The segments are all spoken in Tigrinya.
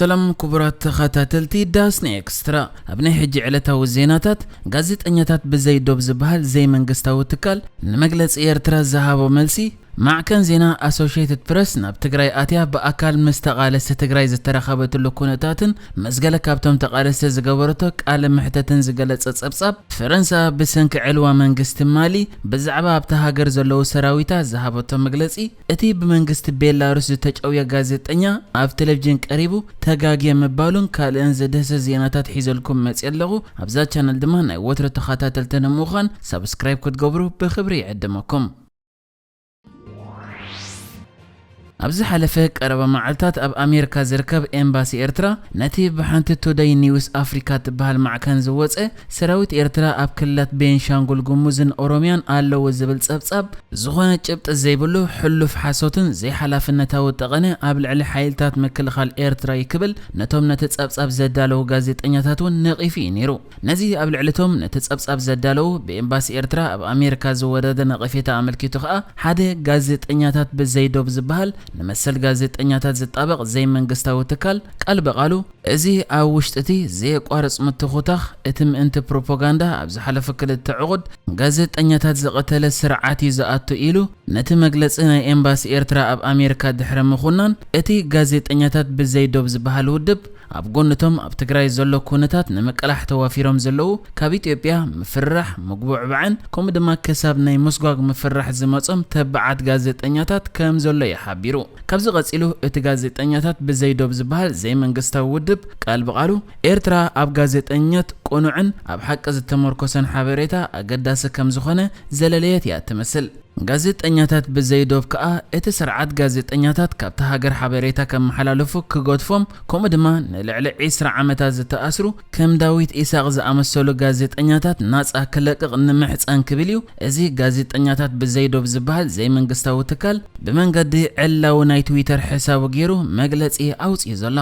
سلام كبرات تخاتلتي داسني اكسترا ابني حجي علتاو الزيناتات غازيطنياتات بزي دوب زبهال زي منغستاو تكال نمغلص ايرترا زهابو ملسي مع كان زينا Associated Press ناب تግራي آتيا بأكال مستقالس تግራي زترخبتلو كونتاتن مزغله كابتم تقالس زغبرتو قال محتتن زغلص صبصب فرنسا بسنك علوا منغست مالي بزعبا ابتا هاجر زلو سراويتا زهابتو مغلصي اتي بمنغست بيلاروس تچويا غازيطنيا اف تلفزيون قريبو تغاغي مبالون كالن زدس زيناتات حيزلكم مصيلغو ابزا چانل دما ناي وتر تخاتاتلتن مخان سبسكرايب كتغبرو بخبري يعدمكم أبز حلفة قرب معلتات أب أمريكا زركب إمباسي إرترا نتي بحانت توداي نيوز أفريكا تبهال معكان زوجة سراويت إرترا أب كلت بين شانغول جموزن أوروميان آلو وزبل صب زغونة جبت زيبلو حلف حاسوتن زي حلاف النتاو تغني قبل على حيلتات مكل خال إرترا يكبل نتوم نتتصب زدالو غازيت أنياتاتون نقيفي نيرو نزي قبل علتهم نتتصب زدالو بإمباسي إرترا أب أمريكا زودة نقيفيتا عملكيتو خا حدا غازيت أنياتات بزيدو بزبهال نمثل غازيطنياتات زطابق زي منغستاو تكال قال بقالو ازي اوشتتي زي قارص متخوتخ اتم انت بروباغندا ابز حلف كلت عقد غازيطنياتات زقتل سرعاتي زاتو إلو نت مغلصنا امباسي إرترا اب أمريكا دحر مخونان اتي غازيطنياتات بزي دوب زبهال ودب اب غونتهم اب تግራይ ዘሎ ኩነታት ንመቀላሕ ተዋፊሮም ዘለው ካብ ኢትዮጵያ መፍራሕ መግቡዕ ባዕን ከም ድማ ከሳብ ናይ መስጓግ መፍራሕ ዝመጾም ተባዓት ጋዜጠኛታት ከም ዘሎ ይሓቢሩ ካብዚ ቀጺሉ እቲ ጋዜጠኛታት ብዘይዶብ ዝበሃል ዘይ መንግስታዊ ውድብ ቃል በቃሉ ኤርትራ ኣብ ጋዜጠኛት ቆኑዕን ኣብ ሓቂ ዝተመርኮሰን ሓበሬታ ኣገዳሲ ከም ዝኾነ ዘለለየት ያ ትመስል ጋዜጠኛታት በዘይዶብ ከኣ እቲ ስርዓት ጋዜጠኛታት ካብታ ሃገር ሓበሬታ ከም መሓላለፉ ክጎድፎም ከም ድማ ንልዕሊ 20 ዓመታት ዝተኣስሩ ከም ዳዊት ኢሳቅ ዝኣመሰሉ ጋዜጠኛታት ናጻ ክለቅቕ ንምሕፃን ክብል እዩ እዚ ጋዜጠኛታት በዘይዶብ ዝበሃል ዘይ መንግስታዊ ትካል ብመንገዲ ዕላው ናይ ትዊተር ሕሳቡ ገይሩ መግለጺ ኣውጽኡ ዘሎ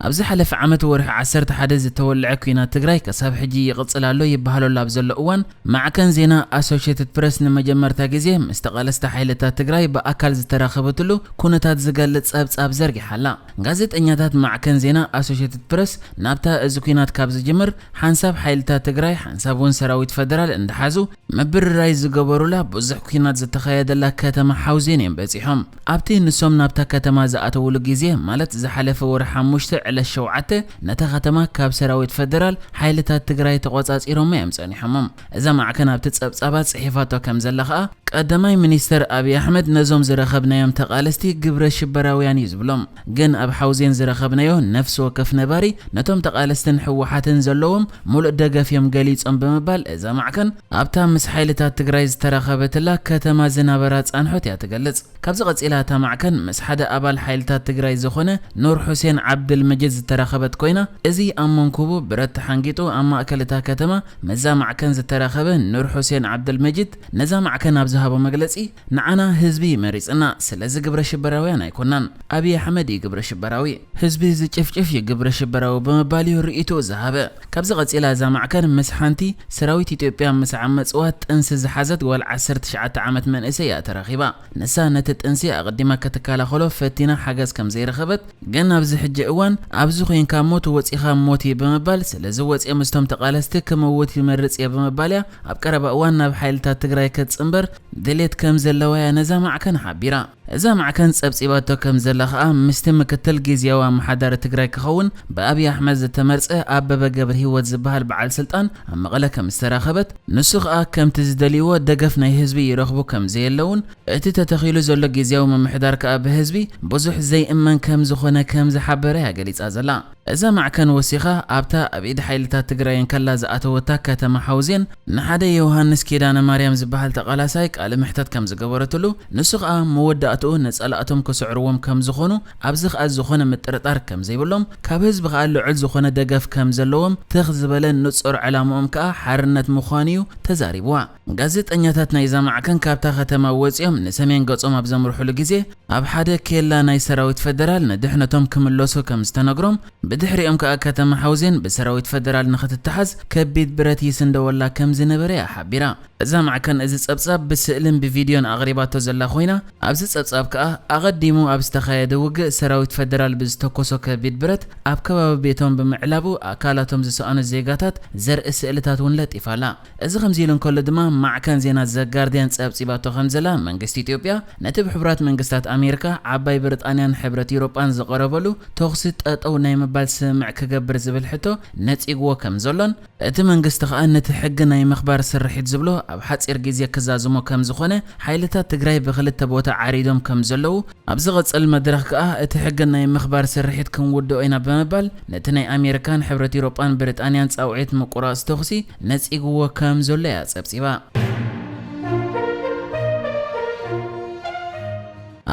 أبز حلف عمت ورح عسرت حدث تولع كينا تجراي كسب حجي يقصلالو يبهلو لابزل أوان مع كان زينا Associated Press نمجمر تاجزيه مستقال استحيلتا تجراي بأكل زتراخبتلو كونتات زقلت أب زرق حلا غازت أنياتات مع كان زينا Associated Press نابتا زكينات كابز جمر حنساب حيلتا تجراي حنسابون سراويت فدرال اندحازو مبر رايز قبرولا بزح كينات زتخيد الله كتما حوزينين بزيهم أبتي نسوم نابتا كتما زاتو لجزيه مالت زحلف ورح مشتع على الشوعته نتختما كاب سراويت فدرال حيلتا تግራይ تقوصاص إيروم يمصني حمم اذا ما كان بتصبصبات صحيفاتو كم زلخا قدماي منستر ابي احمد نزوم زرخبنايم تقالستي ግብረ ሽበራውያን ይዝብሎም ግን ኣብ ሓውዜን ዝረኸብናዮ ነፍስ ወከፍ ነባሪ ነቶም ተቃለስትን ሕወሓትን ዘለዎም ሙሉእ ደገፍዮም ገሊጾም በመባል እዛ ማዕከን ኣብታ ምስ ሓይልታት ትግራይ ዝተረኸበትላ ከተማ ዝነበራ ጻንሖት ያ ትገልጽ ካብዚ ቀጺላ ታ ማዕከን ምስ ሓደ ኣባል ሓይልታት ትግራይ ዝኾነ ኑር ሁሴን ዓብድል መጂድ ዝተረኸበት ኮይና እዚ ኣመንኩቡ ብረት ሓንጊጡ ኣብ ማእከልታ ከተማ መዛ ማዕከን ዝተረኸበ ኑር ሁሴን ዓብድል መጂድ ነዛ ማዕከን ኣብ ዝሃቦ መግለጺ ንዓና ህዝቢ መሪጽና ስለዚ ግብረ ሽበራውያን ኣይኮናን አብይ አሕመድ ይግብረ ሽበራዊ ህዝቢ ዝጭፍጭፍ ይግብረ ሽበራዊ በመባል ርኢቱ ዝሃበ ካብዚ ቀጺላ ዛ ማዕከን ምስ ሓንቲ ሰራዊት ኢትዮጵያ ምስ ዓመጽዋት ጥንስ ዝሓዘት ወል 19 ዓመት መንእሰይ ተረኺባ ነሳ ነቲ ጥንሲ ኣቀዲማ ከተካላኸሎ ፈቲና ሓገዝ ከም ዘይረኸበት ግን ኣብዚ ሕጂ እዋን ኣብዚ ኮይንካ ሞት ወጺኻ ሞት በመባል ስለዚ ወጺ ምስቶም ተቃለስቲ ከመውት ይመርጽ በመባልያ ኣብ ቀረባ እዋን ናብ ሓይልታት ትግራይ ከጽምበር ድሌት ከም ዘለዋ ነዛ ማዕከን ሓቢራ እዛ ማዕከን ጸብጺባቶ ከም ዘለኻ ምስቲ ምክትል ጊዜያዊ ማሕደር ትግራይ ክኸውን በአብይ አሕመድ ዝተመርጸ አበበ ገብረ ህይወት ዝበሃል በዓል ስልጣን ኣብ መቐለ ከም ዝተረኸበት ንሱ ኸኣ ከምቲ ዝደልይዎ ደገፍ ናይ ህዝቢ ይረኽቡ ከም ዘየለውን እቲ ተተኺሉ ዘሎ ጊዜያዊ ምምሕዳር ከኣ ብህዝቢ ብዙሕ ዘይእመን ከም ዝኾነ ከም ዝሓበረ ያገሊጻ ዘላ እዛ ማዕከን ወሲኻ ኣብታ ኣብ ኢድ ሓይልታት ትግራይን ከላ ዝኣተወታ ከተማ ሓውዜን ንሓደ ዮሃንስ ኪዳነ ማርያም ዝበሃል ተቃላሳይ ቃል ምሕተት ከም ዝገበረትሉ ንሱ ኸኣ መወዳእቱ ነጸላእቶም ከስዕርዎም ከም ዝኾኑ ኣብዚ ኸኣ ዝኾነ ምጥርጣር ከም ዘይብሎም ካብ ህዝቢ ኸኣ ልዑል ዝኾነ ደገፍ ከም ዘለዎም ትኽ ዝበለ ንጹር ዕላምኦም ከኣ ሓርነት ምዃንዩ ተዛሪብዋ ጋዜጠኛታት ናይ ዛ ማዕከን ካብታ ከተማ ወፂኦም ንሰሜን ገጾም ኣብ ዘምርሑሉ ግዜ ኣብ ሓደ ኬላ ናይ ሰራዊት ፈደራል ንድሕነቶም ክምለሱ ከም ዝተነግሮም بدحريهم كأكتم حوزين بسراويت فدرال نختتحز كبيد براتي سندولا كم زنبري حبيرا إذا مع كان إذا أبصاب بسألن بفيديو أغريبات تزلا خوينا أبص ጸጻብ ከኣ ኣቐዲሙ ኣብ ዝተኻየደ ውግእ ሰራዊት ፌደራል ብዝተኮሶ ከቢድ ብረት ኣብ ከባቢ ቤቶም ብምዕላቡ ኣካላቶም ዝሰኣኑ ዜጋታት ዘርኢ ስእልታት እውን ለጢፋላ እዚ ከምዚ ኢሉ እንከሎ ድማ ማዕከን ዜና ዘጋርዲያን ጸብጺባቶ ከምዘላ መንግስቲ ኢትዮጵያ ነቲ ብሕቡራት መንግስታት ኣሜሪካ ዓባይ ብሪጣንያን ሕብረት ኤውሮጳን ዝቐረበሉ ተኽሲ ጠጠው ናይ ምባል ስምዕ ክገብር ዝብል ሕቶ ነጺግዎ ከም ዘሎን እቲ መንግስቲ ከዓ ነቲ ሕጊ ናይ ምኽባር ስርሒት ዝብሎ ኣብ ሓጺር ግዜ ክዛዝሞ ከም ዝኾነ ሓይልታት ትግራይ ብኽልተ ቦታ ዓሪዶም ከም ዘለው ኣብ ዝቐጽል መድረኽ ከዓ እቲ ሕጊ ናይ ምኽባር ስርሒት ክንውድኦ ኢና ብምባል ነቲ ናይ ኣሜሪካን ሕብረት ኤውሮጳን ብሪጣንያን ጻውዒት ምቁራጽ ተኽሲ ነጺግዎ ከም ዘሎ እያ ጸብጺባ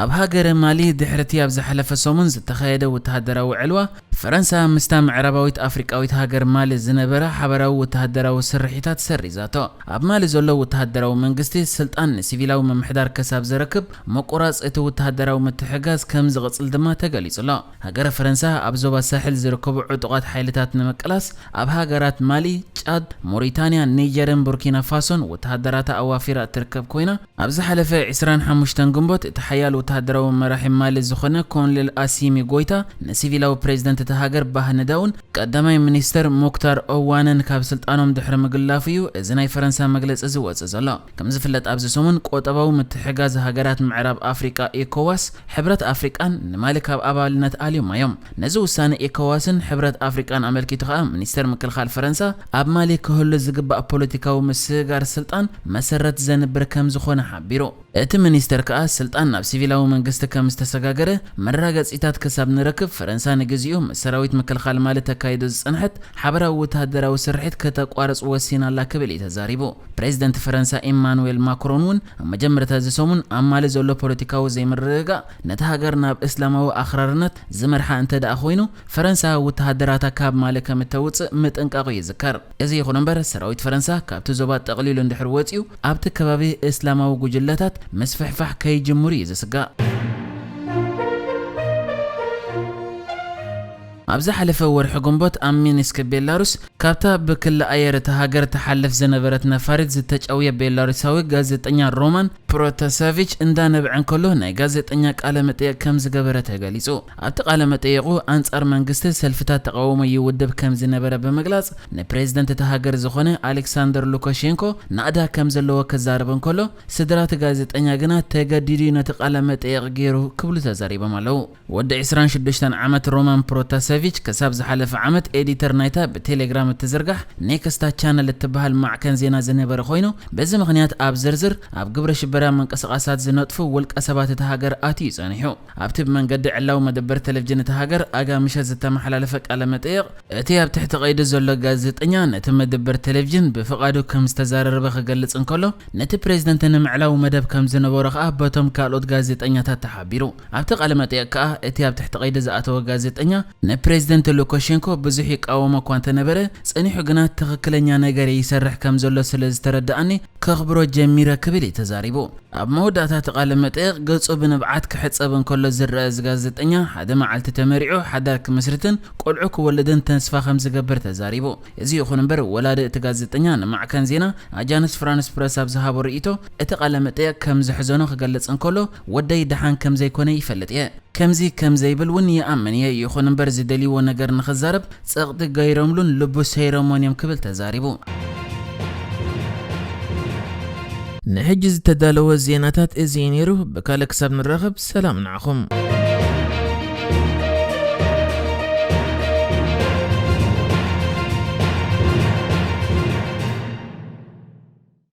ኣብ ሃገር ማሊ ድሕርቲ ኣብ ዝሓለፈ ሰሙን ዝተኻየደ ወተሃደራዊ ዕልዋ ፈረንሳ ምስታ ምዕራባዊት ኣፍሪቃዊት ሃገር ማሊ ዝነበረ ሓበራዊ ወተሃደራዊ ስርሒታት ሰሪዛቶ ኣብ ማሊ ዘሎ ወተሃደራዊ መንግስቲ ስልጣን ንሲቪላዊ መምሕዳር ከሳብ ዝረክብ መቆራጽ እቲ ወተሃደራዊ ምትሕጋዝ ከም ዝቕጽል ድማ ተገሊጹሎ ሃገር ፈረንሳ ኣብ ዞባ ሳሕል ዝርከቡ ዕጡቓት ሓይልታት ንምቅላስ ኣብ ሃገራት ማሊ ጫድ ሞሪታንያ ኒጀርን ቡርኪና ፋሶን ወተሃደራታ ኣዋፊራ ትርከብ ኮይና ኣብ ዝሓለፈ 25 ግንቦት እቲ ሓያል ወተሃደራዊ መራሒ ማሊ ዝኾነ ኮሎኔል አሲሚ ጎይታ ንሲቪላዊ ፕሬዝደንት እቲ ሃገር ባህንዳውን ቀዳማይ ሚኒስተር ሞክታር ኦዋነን ካብ ስልጣኖም ድሕሪ ምግላፍ እዩ እዚ ናይ ፈረንሳ መግለጺ ዝወጽእ ዘሎ ከም ዝፍለጥ ኣብዚ ሰሙን ቆጠባዊ ምትሕጋዝ ሃገራት ምዕራብ ኣፍሪቃ ኤኮዋስ ሕብረት ኣፍሪቃን ንማሊ ካብ ኣባልነት ኣልዩማዮም ነዚ ውሳነ ኤኮዋስን ሕብረት ኣፍሪቃን ኣመልኪቱ ከዓ ሚኒስተር ምክልኻል ፈረንሳ ኣብ ማሊ ክህሉ ዝግባእ ፖለቲካዊ ምስጋር ስልጣን መሰረት ዘንብር ከም ዝኾነ ሓቢሩ እቲ ሚኒስተር ከዓ ስልጣን ናብ ሲቪላዊ መንግስቲ ከም ዝተሰጋገረ መራገጺታት ክሳብ ንረክብ ፈረንሳ ንግዚኡ ሰራዊት ምክልኻል ማሊ ተካይዶ ዝጸንሐት ሓበራዊ ወተሃደራዊ ስርሒት ከተቋርጽ ወሲናላ ክብል ተዛሪቡ ፕሬዝደንት ፈረንሳ ኢማኑኤል ማክሮን እውን ኣብ መጀመርታ እዚ ሰሙን ኣብ ማሊ ዘሎ ፖለቲካዊ ዘይምርግጋእ ነቲ ሃገር ናብ እስላማዊ ኣኽራርነት ዝመርሓ እንተደኣ ኮይኑ ፈረንሳ ወተሃደራታ ካብ ማሊ ከም እተውፅእ ምጥንቃቑ ይዝከር እዚ ይኹን እምበር ሰራዊት ፈረንሳ ካብቲ ዞባ ጠቕሊሉ እንድሕር ወፂኡ ኣብቲ ከባቢ እስላማዊ ጉጅለታት መስፍሕፋሕ ከይጅምሩ እዩ ዝስጋእ ኣብ ዝሓለፈ ወርሒ ግንቦት ኣብ ሚንስክ ቤላሩስ ካብታ ብክሊ ኣየር እቲ ሃገር ተሓልፍ ዝነበረት ነፋሪት ዝተጫውየ ቤላሩሳዊ ጋዜጠኛ ሮማን ፕሮታሰቪች እንዳነብዕን ከሎ ናይ ጋዜጠኛ ቃለ መጠይቅ ከም ዝገበረ ተገሊጹ ኣብቲ ቃለ መጠይቁ አንጻር መንግስቲ ሰልፍታት ተቃውሞ ይውድብ ከም ዝነበረ ብምግላጽ ንፕሬዝደንት እቲ ሃገር ዝኾነ አሌክሳንደር ሉካሼንኮ ናዕዳ ከም ዘለዎ ከዛረበን ከሎ ስድራት ጋዜጠኛ ግና ተገዲዱ ነቲ ቃለ መጠይቅ ገይሩ ክብሉ ተዛሪቦም ኣለው ወዲ 26 ዓመት ሮማን ፕሮታሰቪች ከሳብ ዝሓለፈ ዓመት ኤዲተር ናይታ በቴሌግራም እትዝርጋሕ ኔክስታ ቻነል እትበሃል ማዕከን ዜና ዝነበረ ኮይኑ በዚ ምኽንያት ኣብ ዝርዝር ኣብ ግብረ ሽበራ መንቀሳቐሳት ዝነጥፉ ውልቀ ሰባት እቲ ሃገር ኣትዩ ጸኒሑ ኣብቲ መንገዲ ዕላው መደበር ቴሌቪዥን እቲ ሃገር ኣጋምሸ ዝተመሓላለፈ ቃለ መጠይቅ እቲ ኣብ ትሕቲ ቀይዲ ዘሎ ጋዜጠኛ ነቲ መደበር ቴሌቪዥን ብፍቃዱ ከም ዝተዛረበ ክገልጽ እንከሎ ነቲ ፕሬዝደንት ንምዕላው መደብ ከም ዝነበረ ከዓ በቶም ካልኦት ጋዜጠኛታት ተሓቢሩ ኣብቲ ቃለ መጠይቅ ከዓ እቲ ኣብ ትሕቲ ቀይዲ ዝኣተወ ጋዜጠኛ ፕሬዝደንት ሉካሼንኮ ብዙሕ ይቃወሞ እኳ እንተነበረ ጸኒሑ ግና ትክክለኛ ነገር ይሰርሕ ከም ዘሎ ስለ ዝተረዳእኒ ከኽብሮ ጀሚረ ክብል ተዛሪቡ ኣብ መወዳእታ ቃለ መጠይቅ ገጹ ብንብዓት ክሕጸብ እንከሎ ዝረአ ጋዜጠኛ ሓደ መዓልቲ ተመሪዑ ሓዳር ክምስርትን ቆልዑ ክወልድን ተስፋ ከም ዝገብር ተዛሪቡ እዚ ይኹን እምበር ወላዲ እቲ ጋዜጠኛ ንማዕከን ዜና ኣጃንስ ፍራንስ ፕረስ ኣብ ዝሃቦ ርእይቶ እቲ ቃለ መጠይቅ ከም ዝሕዘኖ ክገልጽ እንከሎ ወደይ ድሓን ከም ዘይኮነ ይፈልጥ እየ ከምዚ ከም ዘይብልውን ይኣምን እየ ይኹን እምበር ዝደልይዎ ነገር ንኽዛረብ ጸቕጢ ገይሮምሉን ልቡ ሰይሮሞን ክብል ተዛሪቡ ንሕጂ ዝተዳለወ ዜናታት እዚ ነይሩ ብካልእ ክሳብ ንራኸብ ሰላም ንዓኹም